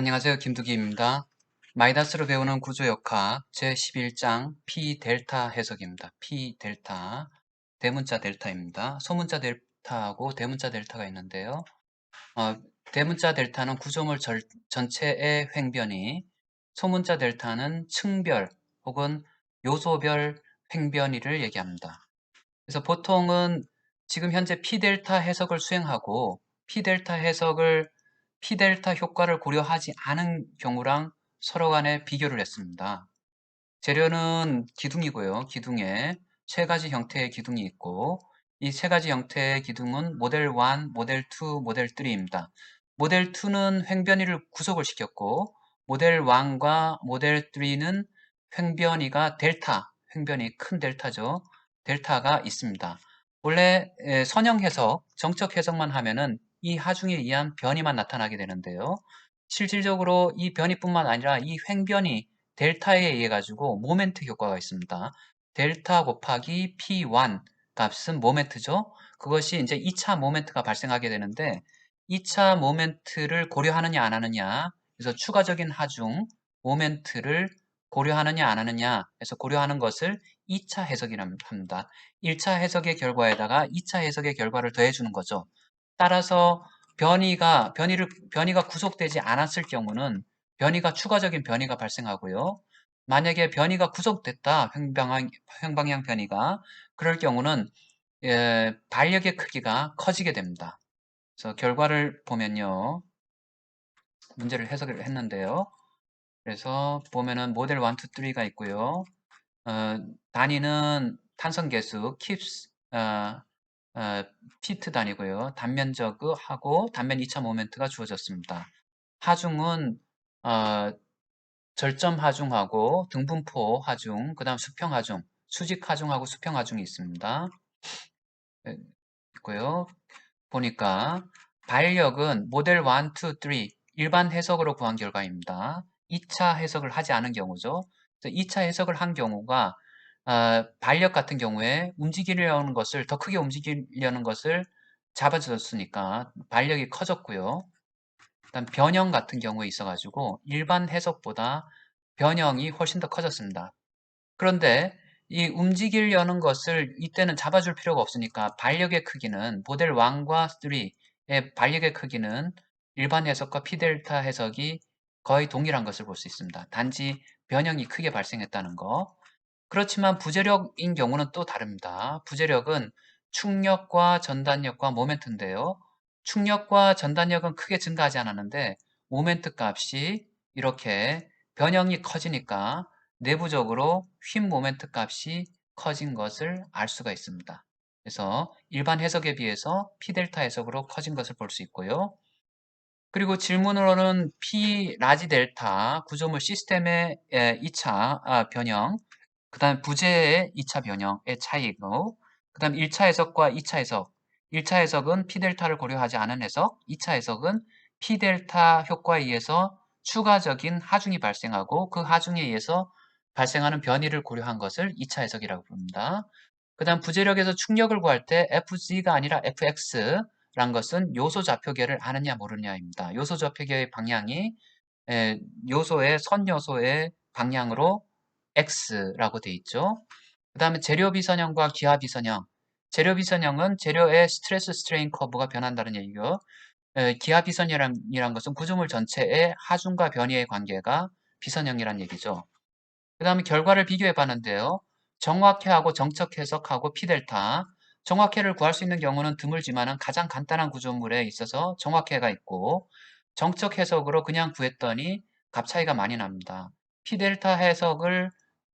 안녕하세요. 김두기입니다. 마이다스로 배우는 구조역학 제11장 P델타 해석입니다. P델타, 대문자 델타입니다. 소문자 델타하고 대문자 델타가 있는데요. 어, 대문자 델타는 구조물 전체의 횡변이, 소문자 델타는 층별 혹은 요소별 횡변이를 얘기합니다. 그래서 보통은 지금 현재 P델타 해석을 수행하고 P델타 효과를 고려하지 않은 경우랑 서로 간에 비교를 했습니다. 재료는 기둥이고요. 기둥에 세 가지 형태의 기둥이 있고 이 세 가지 형태의 기둥은 모델 1, 모델 2, 모델 3입니다. 모델 2는 횡변이를 구속을 시켰고 모델 1과 모델 3는 횡변이가 델타, 횡변이 큰 델타죠. 델타가 있습니다. 원래 선형 해석, 정적 해석만 하면은 이 하중에 의한 변이만 나타나게 되는데요. 실질적으로 이 변이뿐만 아니라 이 횡변이 델타에 의해 가지고 모멘트 효과가 있습니다. 델타 곱하기 P1 값은 모멘트죠. 그것이 이제 2차 모멘트가 발생하게 되는데 2차 모멘트를 고려하느냐 안 하느냐, 그래서 추가적인 하중 모멘트를 고려하느냐 안 하느냐 해서 고려하는 것을 2차 해석이라고 합니다. 1차 해석의 결과에다가 2차 해석의 결과를 더해 주는 거죠. 따라서 변이가 구속되지 않았을 경우는 추가적인 변이가 발생하고요. 만약에 변이가 구속됐다, 횡방향 변이가, 그럴 경우는 반력의 크기가 커지게 됩니다. 그래서 결과를 보면요. 문제를 해석을 했는데요. 그래서 보면은 모델 1, 2, 3가 있고요. 단위는 탄성 계수, 킵스, 피트 단위고요. 단면적하고 단면 2차 모멘트가 주어졌습니다. 하중은 어, 절점 하중하고 등분포 하중, 그 다음 수평 하중, 수직 하중하고 수평 하중이 있습니다. 있고요. 보니까 반력은 모델 1, 2, 3 일반 해석으로 구한 결과입니다. 2차 해석을 하지 않은 경우죠. 2차 해석을 한 경우가 반력 같은 경우에 더 크게 움직이려는 것을 잡아줬으니까 반력이 커졌고요. 그다음 변형 같은 경우에 있어가지고 일반 해석보다 변형이 훨씬 더 커졌습니다. 그런데 이 움직이려는 것을 이때는 잡아줄 필요가 없으니까 반력의 크기는 모델 1과 3의 반력의 크기는 일반 해석과 P델타 해석이 거의 동일한 것을 볼 수 있습니다. 단지 변형이 크게 발생했다는 거. 그렇지만 부재력인 경우는 또 다릅니다. 부재력은 충력과 전단력과 모멘트인데요. 충력과 전단력은 크게 증가하지 않았는데 모멘트 값이 이렇게 변형이 커지니까 내부적으로 휨 모멘트 값이 커진 것을 알 수가 있습니다. 그래서 일반 해석에 비해서 P델타 해석으로 커진 것을 볼 수 있고요. 그리고 질문으로는 P 라지 델타 구조물 시스템의 2차 변형, 그 다음 부재의 2차 변형의 차이고, 그 다음 1차 해석과 2차 해석. 1차 해석은 P델타를 고려하지 않은 해석, 2차 해석은 P델타 효과에 의해서 추가적인 하중이 발생하고 그 하중에 의해서 발생하는 변이를 고려한 것을 2차 해석이라고 부릅니다. 그 다음 부재력에서 충력을 구할 때 FG가 아니라 FX란 것은 요소 좌표계를 아느냐 모르느냐입니다. 요소 좌표계의 방향이 선 요소의 방향으로 X라고 돼 있죠. 그 다음에 재료 비선형과 기하 비선형. 재료 비선형은 재료의 스트레스 스트레인 커브가 변한다는 얘기고, 기하 비선형이란 것은 구조물 전체의 하중과 변이의 관계가 비선형이란 얘기죠. 그 다음에 결과를 비교해 봤는데요. 정확해하고 정적 해석하고 P델타. 정확해를 구할 수 있는 경우는 드물지만은 가장 간단한 구조물에 있어서 정확해가 있고, 정적 해석으로 그냥 구했더니 값 차이가 많이 납니다. P델타 해석을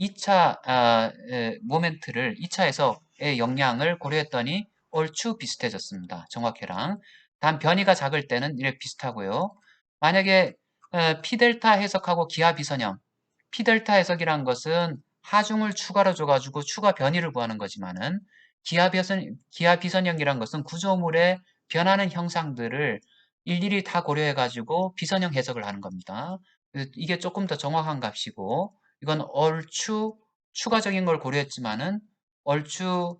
2차 모멘트를 2차 해석의 영향을 고려했더니 얼추 비슷해졌습니다. 정확해랑. 단 변이가 작을 때는 이렇게 비슷하고요. 만약에 P델타 해석하고 기하 비선형, P델타 해석이란 것은 하중을 추가로 줘가지고 추가 변이를 구하는 거지만은 기하 비선형이란 것은 구조물의 변하는 형상들을 일일이 다 고려해가지고 비선형 해석을 하는 겁니다. 이게 조금 더 정확한 값이고, 이건 얼추 추가적인 걸 고려했지만은 얼추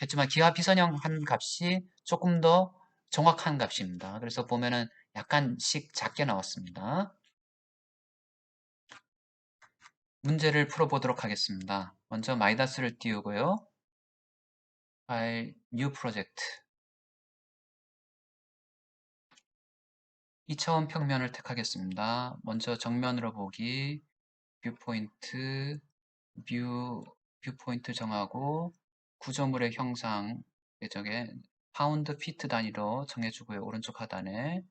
했지만 기하 비선형 한 값이 조금 더 정확한 값입니다. 그래서 보면은 약간씩 작게 나왔습니다. 문제를 풀어보도록 하겠습니다. 먼저 마이너스를 띄우고요. 파일 뉴 프로젝트 2차원 평면을 택하겠습니다. 먼저 정면으로 보기 뷰포인트 뷰포인트 정하고 구조물의 형상 저게 파운드 피트 단위로 정해주고요. 오른쪽 하단에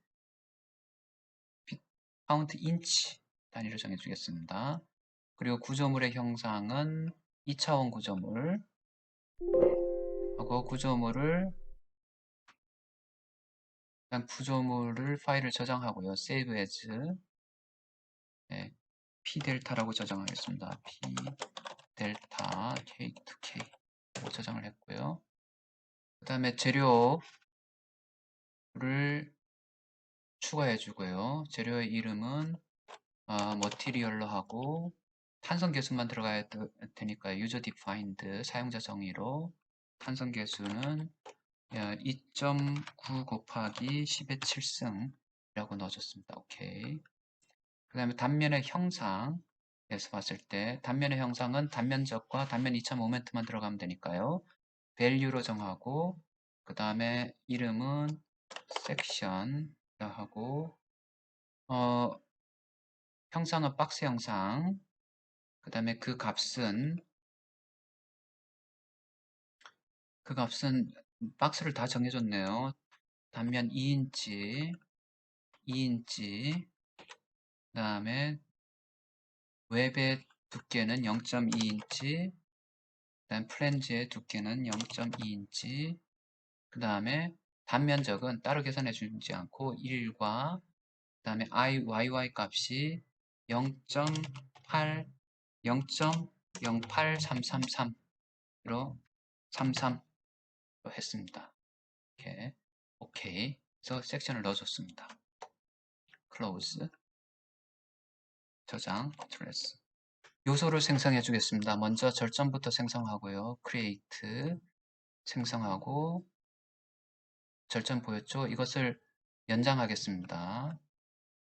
파운드 인치 단위로 정해주겠습니다. 그리고 구조물의 형상은 2차원 구조물 하고 구조물을 파일을 저장하고요. Save as 네, p델타라고 저장하겠습니다. p델타 k2k 저장을 했고요. 그 다음에 재료를 추가해 주고요. 재료의 이름은 머티리얼로 하고 탄성 계수만 들어가야 되니까 user defined 사용자 정의로 탄성 계수는 2.9 곱하기 10의 7승이라고 넣어줬습니다. 오케이. 그 다음에 단면의 형상에서 봤을 때 단면의 형상은 단면적과 단면 2차 모멘트만 들어가면 되니까요. value로 정하고 그 다음에 이름은 section 하고 형상은 박스 형상 그 다음에 그 값은 박스를 다 정해줬네요. 단면 2인치 그 다음에 웹의 두께는 0.2인치 그 다음 플랜지의 두께는 0.2인치 그 다음에 단면적은 따로 계산해 주지 않고 1과 그 다음에 IYY 값이 0.8 0.08333으로 33로 했습니다. 이렇게 오케이 그래서 섹션을 넣어줬습니다. 클로즈 저장 컨트롤 S 요소를 생성해 주겠습니다. 먼저 절점부터 생성하고요. create 생성하고 절점 보였죠? 이것을 연장하겠습니다.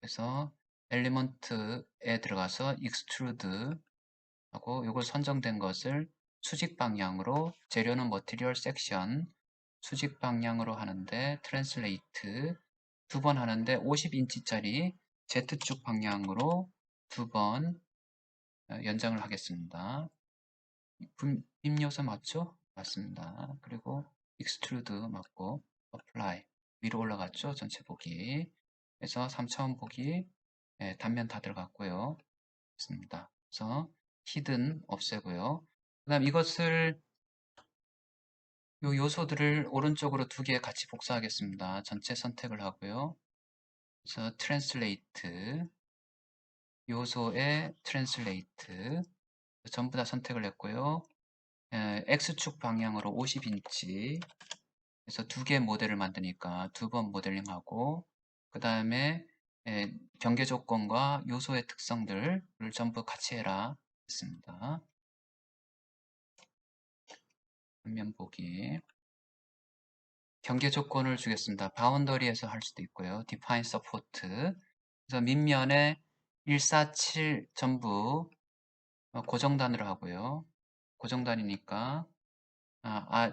그래서 엘리먼트에 들어가서 extrude 하고 이걸 선정된 것을 수직 방향으로 재료는 material section 수직 방향으로 하는데 translate 두 번 하는데 50인치짜리 Z축 방향으로 두 번 연장을 하겠습니다. 빔 요소 맞죠? 맞습니다. 그리고 extrude 맞고 apply 위로 올라갔죠? 전체 보기 그래서 3차원 보기 단면 다 들어갔고요. 됐습니다. 그래서 hidden 없애고요. 그 다음 이것을 요 요소들을 오른쪽으로 두 개 같이 복사하겠습니다. 전체 선택을 하고요. 그래서 translate 요소의 translate 전부 다 선택을 했고요. X축 방향으로 50인치 그래서 두 개 모델을 만드니까 두 번 모델링하고 그 다음에 경계 조건과 요소의 특성들을 전부 같이 해라 했습니다. 화면 보기 경계 조건을 주겠습니다. 바운더리에서 할 수도 있고요. define support 그래서 밑면에 147 전부 고정단으로 하고요. 고정단이니까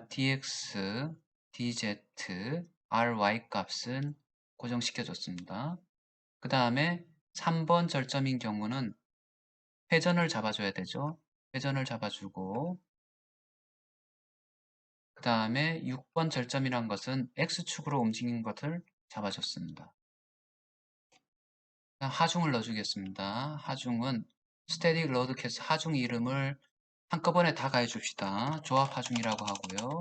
dx, dz, ry 값은 고정시켜줬습니다. 그 다음에 3번 절점인 경우는 회전을 잡아줘야 되죠. 회전을 잡아주고 그 다음에 6번 절점이란 것은 X축으로 움직이는 것을 잡아줬습니다. 하중을 넣어주겠습니다. 하중은 static load case 하중 이름을 한꺼번에 다 가해줍시다. 조합 하중이라고 하고요.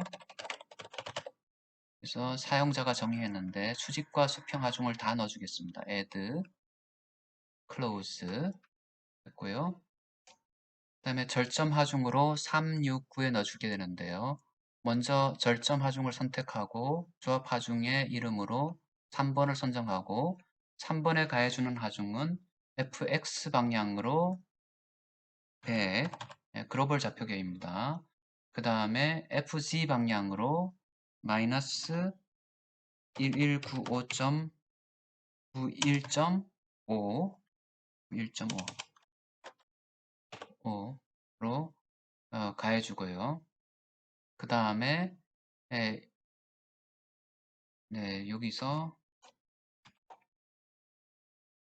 그래서 사용자가 정의했는데 수직과 수평 하중을 다 넣어주겠습니다. add, close 했고요. 그 다음에 절점 하중으로 369에 넣어주게 되는데요. 먼저 절점 하중을 선택하고 조합 하중의 이름으로 3번을 선정하고 3번에 가해주는 하중은 fx 방향으로 100 글로벌 좌표계입니다. 그 다음에 fz 방향으로 마이너스 1195.0 91.5 1.5로 가해주고요. 그 다음에 네, 여기서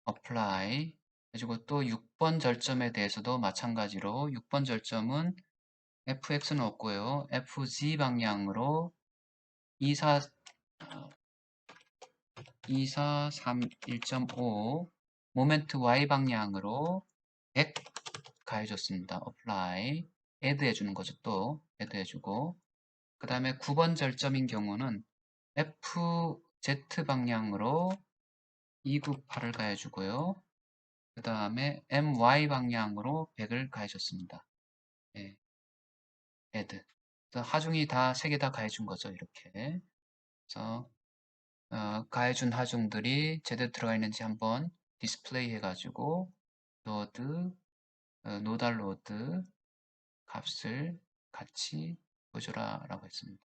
apply 해주고 또 6번 절점에 대해서도 마찬가지로 6번 절점은 fx는 없고요. fz 방향으로 2431.5 모멘트 y 방향으로 100 가해줬습니다. apply add 해주는 거죠. 또 add 해주고 그 다음에 9번 절점인 경우는 fz 방향으로 298을 가해주고요. 그 다음에 my 방향으로 100을 가해줬습니다. 네, add. 하중이 다 3개 다 가해준 거죠. 이렇게. 그래서 가해준 하중들이 제대로 들어가 있는지 한번 디스플레이 해가지고 로드, 노달 로드 값을 같이 보여줘라 라고 했습니다.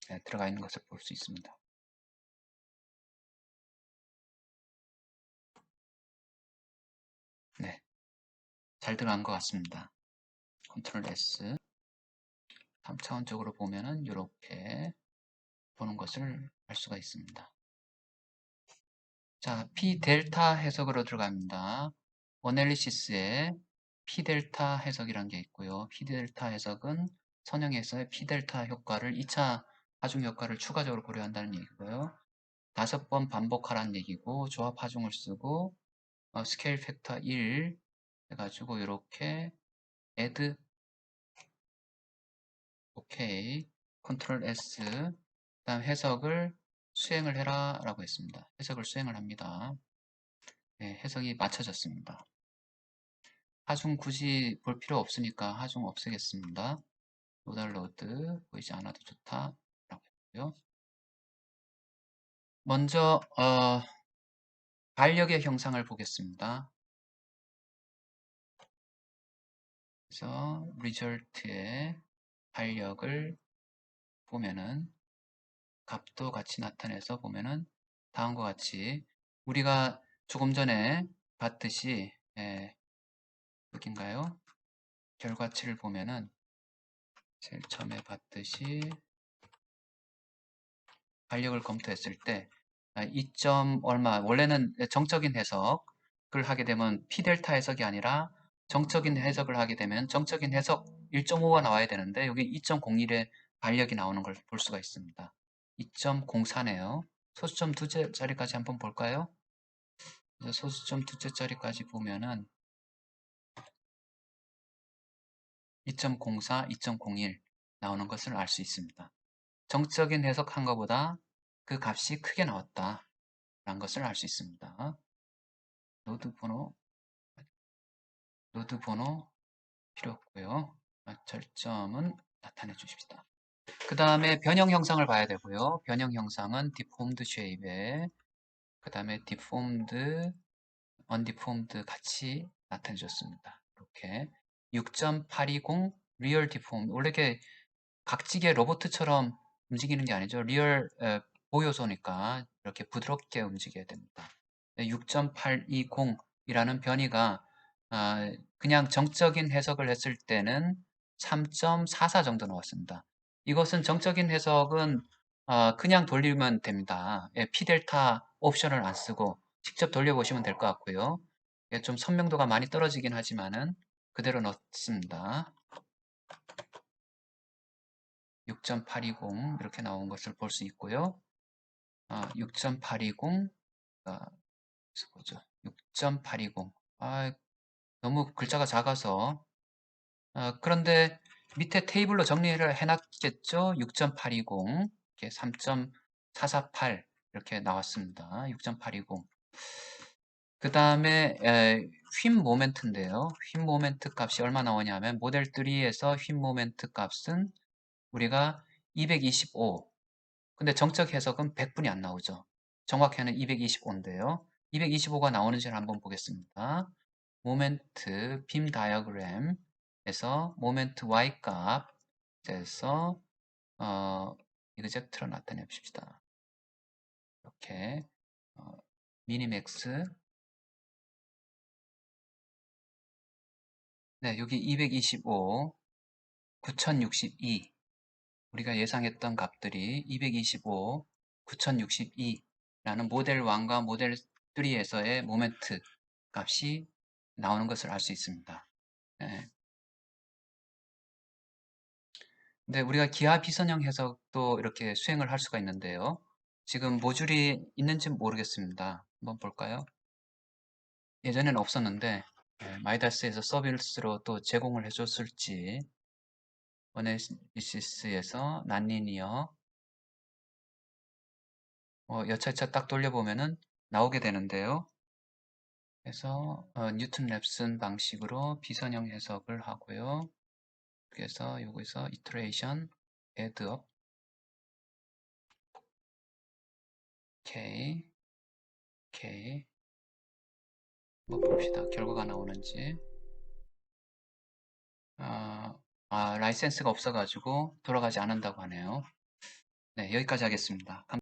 네, 들어가 있는 것을 볼 수 있습니다. 네, 잘 들어간 것 같습니다. 컨트롤 S 3차원적으로 보면은 이렇게 보는 것을 알 수가 있습니다. 자, P 델타 해석으로 들어갑니다. 어널리시스에 P 델타 해석이란 게 있고요. P 델타 해석은 선형에서의 P 델타 효과를 2차 하중 효과를 추가적으로 고려한다는 얘기고요. 5번 반복하라는 얘기고 조합 하중을 쓰고 스케일 팩터 1 해가지고 이렇게 add 오케이 컨트롤 S 그 다음 해석을 수행을 해라 라고 했습니다. 해석을 수행을 합니다. 네, 해석이 맞춰졌습니다. 하중 굳이 볼 필요 없으니까 하중 없애겠습니다. 노달로드 보이지 않아도 좋다 라고 했고요. 먼저 반력의 형상을 보겠습니다. 그래서 result에 반력을 보면은 값도 같이 나타내서 보면은 다음과 같이 우리가 조금 전에 봤듯이 여긴가요? 결과치를 보면은 제일 처음에 봤듯이 반력을 검토했을 때 2점 얼마 원래는 정적인 해석을 하게 되면 P 델타 해석이 아니라 정적인 해석을 하게 되면 정적인 해석 1.5가 나와야 되는데 여기 2.01의 반력이 나오는 걸 볼 수가 있습니다. 2.04네요. 소수점 두째 자리까지 한번 볼까요? 소수점 두째 자리까지 보면은 2.04, 2.01 나오는 것을 알 수 있습니다. 정적인 해석한 것보다 그 값이 크게 나왔다 라는 것을 알 수 있습니다. 노드 번호 필요 없고요. 절점은 나타내 주십시다. 그 다음에 변형 형상을 봐야 되고요. 변형 형상은 deformed shape에 그 다음에 deformed, undeformed 같이 나타내 줬습니다. 이렇게 6.820 real deformed 원래 이렇게 각지게 로봇처럼 움직이는 게 아니죠. 리얼 보요소니까 이렇게 부드럽게 움직여야 됩니다. 6.820이라는 변이가 그냥 정적인 해석을 했을 때는 3.44 정도 나왔습니다. 이것은 정적인 해석은 그냥 돌리면 됩니다. P 델타 옵션을 안 쓰고 직접 돌려보시면 될 것 같고요. 좀 선명도가 많이 떨어지긴 하지만은 그대로 넣습니다. 6.820 이렇게 나온 것을 볼 수 있고요. 6.820 여기서 보죠. 6.820 너무 글자가 작아서 그런데 밑에 테이블로 정리를 해놨겠죠. 6.820 이렇게 3.448 이렇게 나왔습니다. 6.820 그 다음에 휨 모멘트인데요. 휨 모멘트 값이 얼마 나오냐면 모델 3에서 휨 모멘트 값은 우리가 225 근데 정적 해석은 100분이 안 나오죠. 정확히는 225인데요. 225가 나오는지를 한번 보겠습니다. 모멘트 빔 다이어그램에서 모멘트 y 값에서 이그젝트로 나타내 봅시다. 이렇게 미니맥스. 네, 여기 225, 9062. 우리가 예상했던 값들이 225, 9062라는 모델 1과 모델 3에서의 모멘트 값이 나오는 것을 알 수 있습니다. 네. 근데 우리가 기하 비선형 해석도 이렇게 수행을 할 수가 있는데요. 지금 모듈이 있는지 모르겠습니다. 한번 볼까요? 예전에는 없었는데 마이다스에서 서비스로 또 제공을 해줬을지. 어네시스에서 난리니어 여차차 딱 돌려보면은 나오게 되는데요. 그래서 뉴튼 랩슨 방식으로 비선형 해석을 하고요. 그래서 여기서 이터레이션, 애드업, K, K. 한번 봅시다. 결과가 나오는지. 라이센스가 없어가지고 돌아가지 않는다고 하네요. 네, 여기까지 하겠습니다.